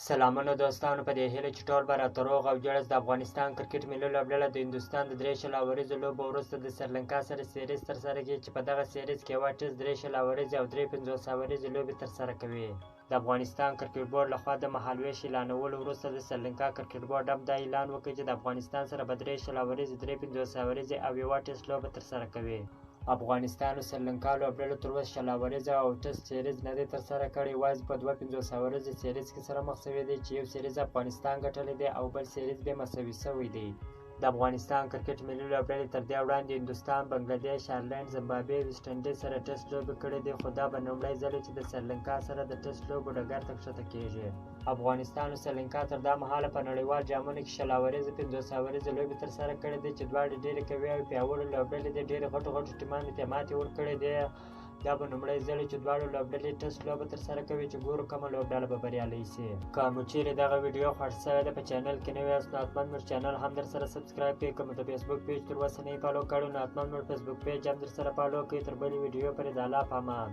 سلامونه دوستانو، په دې هیله چې ټول به راته روغ او جوړ د افغانستان کرکټ ملي لوبډله د هندوستان د 3 شل اوریزو لوبو وروسته د سریلانکا سره سیریز ترسره کوي چې په دغه سیریز کې یوه ټیسټ 3 شل اوریزې او 3 50 اوریزې لوبې ترسره کوي. د افغانستان کرکټ بورډ لخوا د مهالویش اعلانولو وروسته د سریلانکا کرکټ بورډ هم دا اعلان وکړ چې د افغانستان سره به 3 شل اوریزې 3 50 اوریزې او یوه ټیسټ لوبه ترسره کوي. افغانستان او سریلانکا لوبډلو تر اوسه شل اوریزه او ټیسټ سیریز نه دی ترسره کړی، یوازې په 2 50 اوریزې سیریز کې سره مخ شوي دي چې یو سیریز افغانستان ګټلی دی او بل سیریز بې مساوي شوی دی. د افغانستان کرکټ ملي لوبډلې تر دې وړاندې هندوستان، بنګلادیش، آیرلینډ، زمبابوې، ویسټ انډیز سره ټیسټ لوبې کړې دي، خو دا به لومړی ځل چې د سریلانکا سره د ټیسټ لوبو ډګر ته ښکته کیږي. افغانستان او سریلانکا تر دا مهاله په نړیوال جامونو کې شل اوریزې 50 اوریزې لوبې ترسره کړې دي چې دواړې ډېرې قوي او پیاوړې لوبډلې دي. ډېرې غټو ټیمانو ته ماتې ورکړې دي. دا به لومړی ځل چې دواړو لوبډلې ټیسټ لوبه ترسره کوي چې ګورو کومه لوبډله به بریالۍ شي. که مو چیرې دغه ویډیو خوښ شوی ده، په چینل کې نوی یاست نو حتما موږ چینل هم در سره سبسکرایب کړئ. که مو د فیسبوک پیج تر اوسه نه یې فالو کړی نو حتما موږ فیسبوک پیج هم در سره فالو کړئ. تر بلې ویډیو پورې د الله په امان.